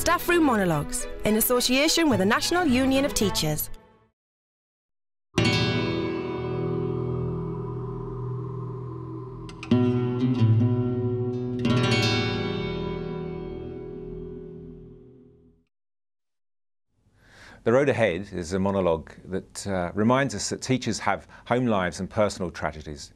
Staff Room Monologues, in association with the National Union of Teachers. The Road Ahead is a monologue that reminds us that teachers have home lives and personal tragedies.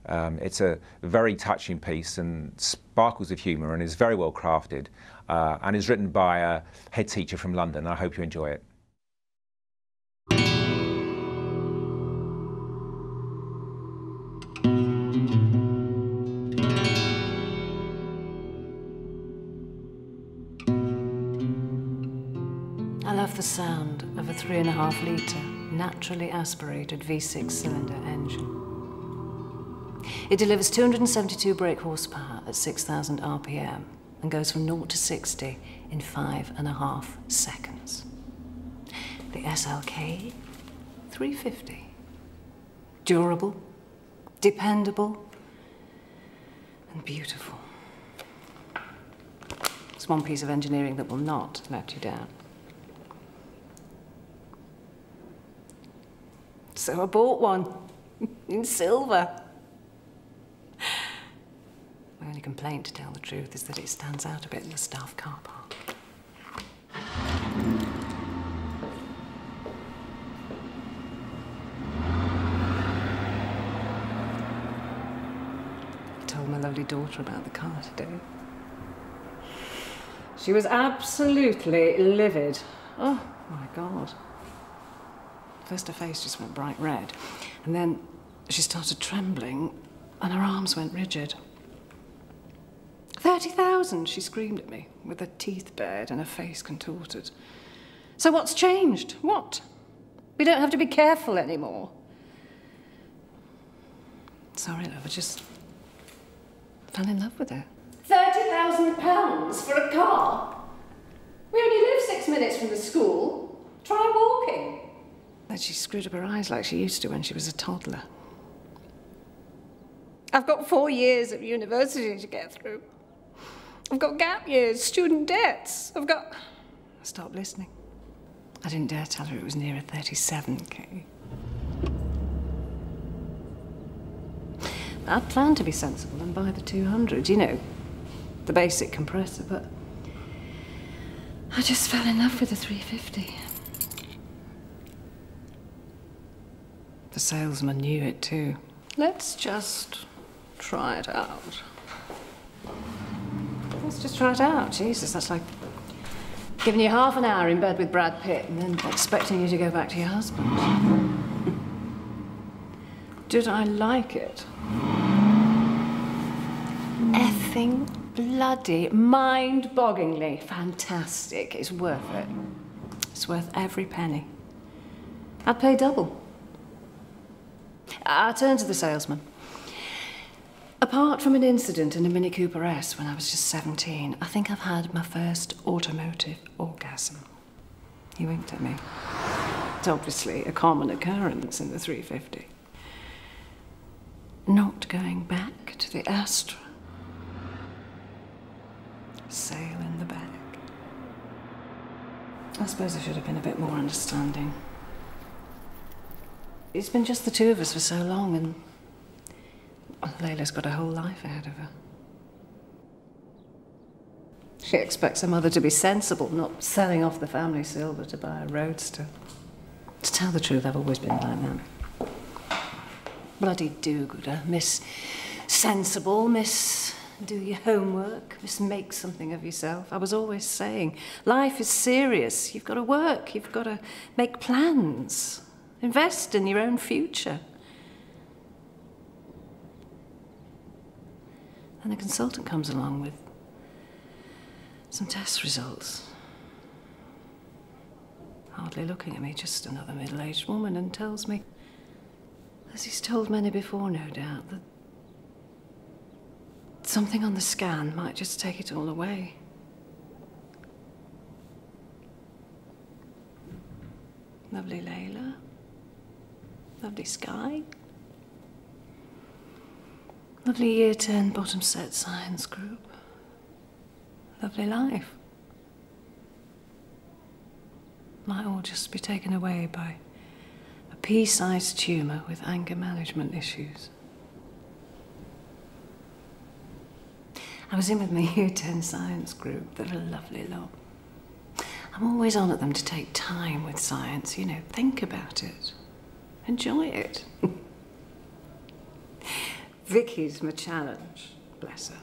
It's a very touching piece and sparkles of humour and is very well crafted and is written by a head teacher from London. I hope you enjoy it. I love the sound of a 3.5 litre, naturally aspirated V6 cylinder engine. It delivers 272 brake horsepower at 6,000 RPM and goes from 0 to 60 in 5.5 seconds. The SLK 350. Durable, dependable, and beautiful. It's one piece of engineering that will not let you down. So I bought one in silver. My only complaint, to tell the truth, is that it stands out a bit in the staff car park. I told my lovely daughter about the car today. She was absolutely livid. Oh, my God. First her face just went bright red, and then she started trembling and her arms went rigid. 30,000, she screamed at me, with her teeth bared and her face contorted. So what's changed? What? We don't have to be careful anymore. Sorry, love, I just fell in love with her. £30,000 for a car? We only live 6 minutes from the school. Try walking. And she screwed up her eyes like she used to when she was a toddler. I've got 4 years of university to get through. I've got gap years, student debts. I stopped listening. I didn't dare tell her it was nearer 37K. I'd planned to be sensible and buy the 200, you know, the basic compressor, but I just fell in love with the 350. The salesman knew it too. Let's just try it out. Let's just try it out. Jesus, that's like giving you half an hour in bed with Brad Pitt and then expecting you to go back to your husband. Did I like it? Effing bloody mind-bogglingly fantastic. It's worth it. It's worth every penny. I'd pay double. I turned to the salesman. Apart from an incident in a Mini Cooper S when I was just 17, I think I've had my first automotive orgasm. He winked at me. It's obviously a common occurrence in the 350. Not going back to the Astra. Sail in the back. I suppose I should have been a bit more understanding. It's been just the two of us for so long, and Layla's got a whole life ahead of her. She expects her mother to be sensible, not selling off the family silver to buy a roadster. To tell the truth, I've always been like that. Bloody do-gooder, Miss Sensible, Miss Do Your Homework, Miss Make Something of Yourself. I was always saying, life is serious. You've got to work, you've got to make plans. Invest in your own future. And a consultant comes along with some test results. Hardly looking at me, just another middle-aged woman, and tells me, as he's told many before, no doubt, that something on the scan might just take it all away. Lovely Layla. Lovely sky. Lovely Year 10 bottom set science group. Lovely life. might all just be taken away by a pea-sized tumour with anger management issues. I was in with my Year 10 science group. They're a lovely lot. I'm always on at them to take time with science, you know, think about it, enjoy it. Vicky's my challenge, bless her.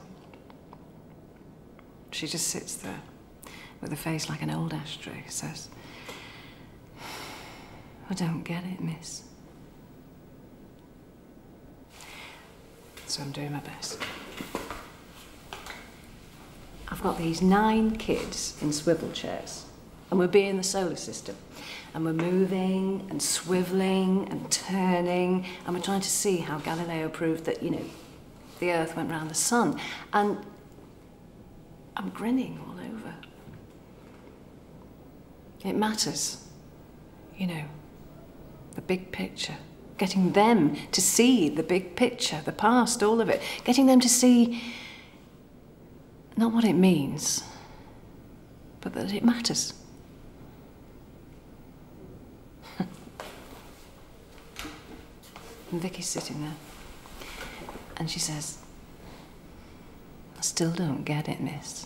She just sits there with a face like an old ashtray, says, "I don't get it, miss." So I'm doing my best. I've got these 9 kids in swivel chairs, and we're being the solar system. And we're moving and swiveling and turning, and we're trying to see how Galileo proved that, you know, the Earth went round the sun. And I'm grinning all over. It matters, you know, the big picture. Getting them to see the big picture, the past, all of it. Getting them to see not what it means, but that it matters. And Vicky's sitting there, and she says, "I still don't get it, miss."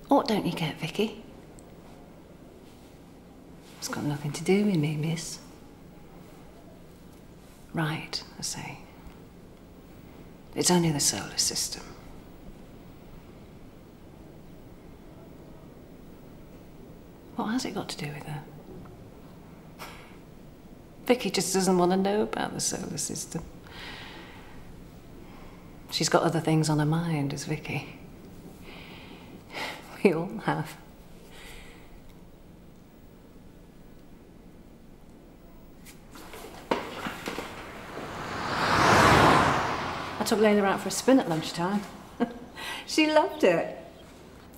"What don't you get, Vicky?" "It's got nothing to do with me, miss." "Right," I say. "It's only the solar system." What has it got to do with her? Vicky just doesn't want to know about the solar system. She's got other things on her mind, as Vicky. We all have. I took Layla out for a spin at lunchtime. She loved it.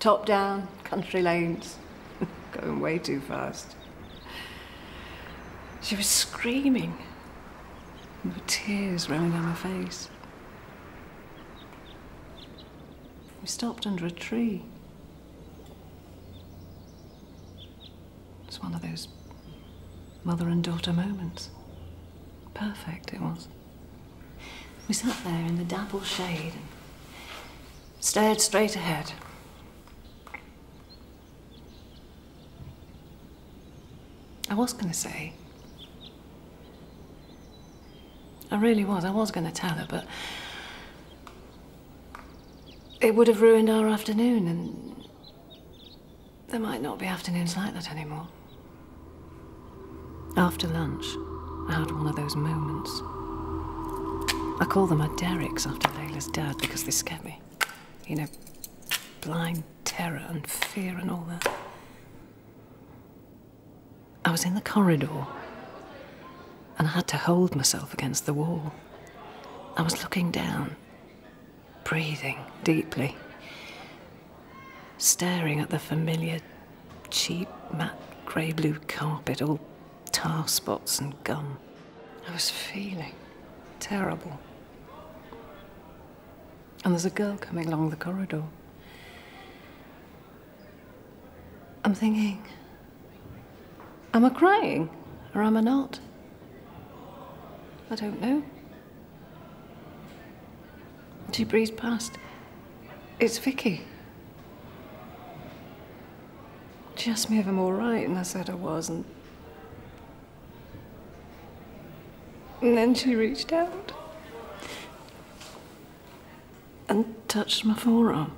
Top down, country lanes, going way too fast. She was screaming, and with tears rolling down her face. We stopped under a tree. It's one of those mother and daughter moments. Perfect, it was. We sat there in the dapple shade and stared straight ahead. I was going to say, I really was. I was going to tell her, but it would have ruined our afternoon, and there might not be afternoons like that anymore. After lunch, I had one of those moments. I call them my derricks after Layla's dad because they scared me. You know, blind terror and fear and all that. I was in the corridor, and I had to hold myself against the wall. I was looking down, breathing deeply, staring at the familiar, cheap, matte grey-blue carpet, all tar spots and gum. I was feeling terrible. And there's a girl coming along the corridor. I'm thinking, am I crying or am I not? I don't know. She breezed past. It's Vicky. She asked me if I'm all right, and I said I was, and then she reached out and touched my forearm.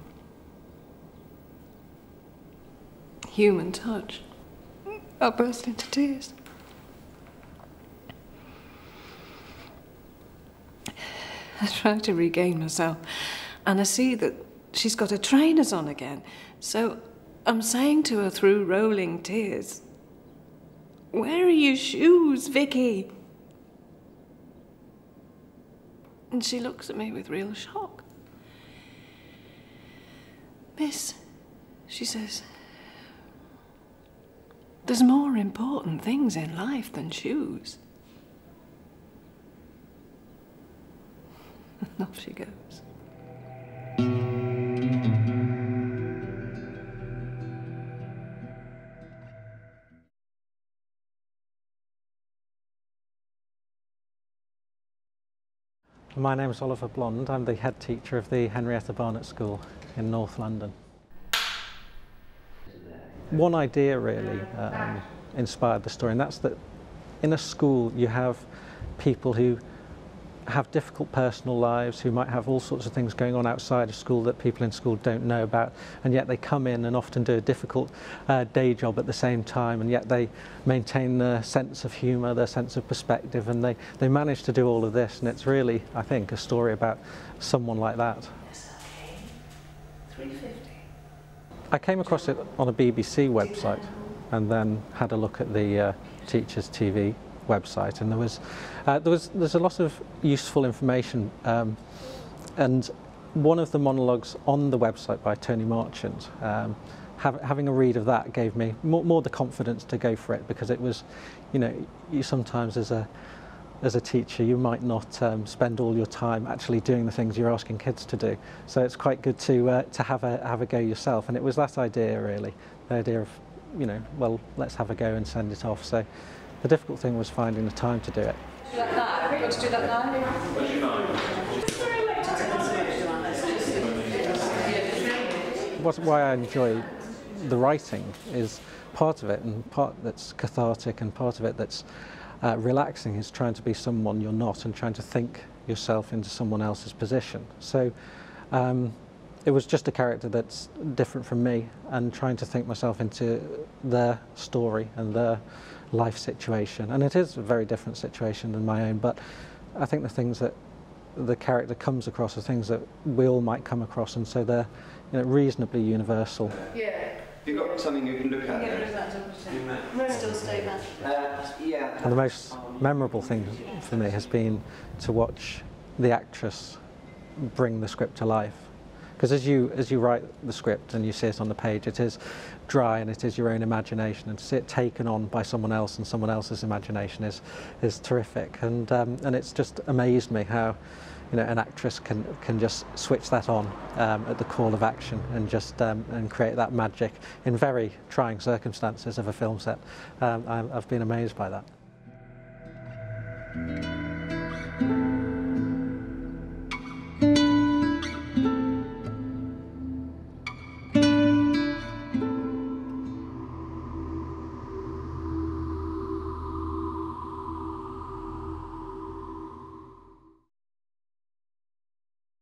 Human touch. I burst into tears. I try to regain myself, and I see that she's got her trainers on again. So I'm saying to her through rolling tears, "Where are your shoes, Vicky?" And she looks at me with real shock. "Miss," she says, "there's more important things in life than shoes." And off she goes. My name is Oliver Blond. I'm the head teacher of the Henrietta Barnett School in North London. One idea really inspired the story, and that's that in a school you have people who have difficult personal lives, who might have all sorts of things going on outside of school that people in school don't know about, and yet they come in and often do a difficult day job at the same time, and yet they maintain their sense of humour, their sense of perspective, and they manage to do all of this, and it's really, I think, a story about someone like that. I came across it on a BBC website and then had a look at the Teachers TV website, and there's a lot of useful information, and one of the monologues on the website by Tony Marchant, having a read of that gave me more the confidence to go for it, because it was, you know, you sometimes as a teacher you might not spend all your time actually doing the things you're asking kids to do, so it's quite good to have a go yourself, and it was that idea really, the idea of, you know, well, let's have a go and send it off. So the difficult thing was finding the time to do it. Do that now. You want to do that now? Why I enjoy the writing is part of it, and part that's cathartic and part of it that's relaxing, is trying to be someone you're not and trying to think yourself into someone else's position. So it was just a character that's different from me, and trying to think myself into their story and their life situation. And it is a very different situation than my own, but I think the things that the character comes across are things that we all might come across, and so they're, you know, reasonably universal. Yeah. You've got something you can look at there. Still stay there. Yeah. And the most memorable thing for me has been to watch the actress bring the script to life. Because as you write the script and you see it on the page, it is dry and it is your own imagination, and to see it taken on by someone else and someone else's imagination is terrific. And it's just amazed me how, you know, an actress can just switch that on at the call of action and just and create that magic in very trying circumstances of a film set. I've been amazed by that.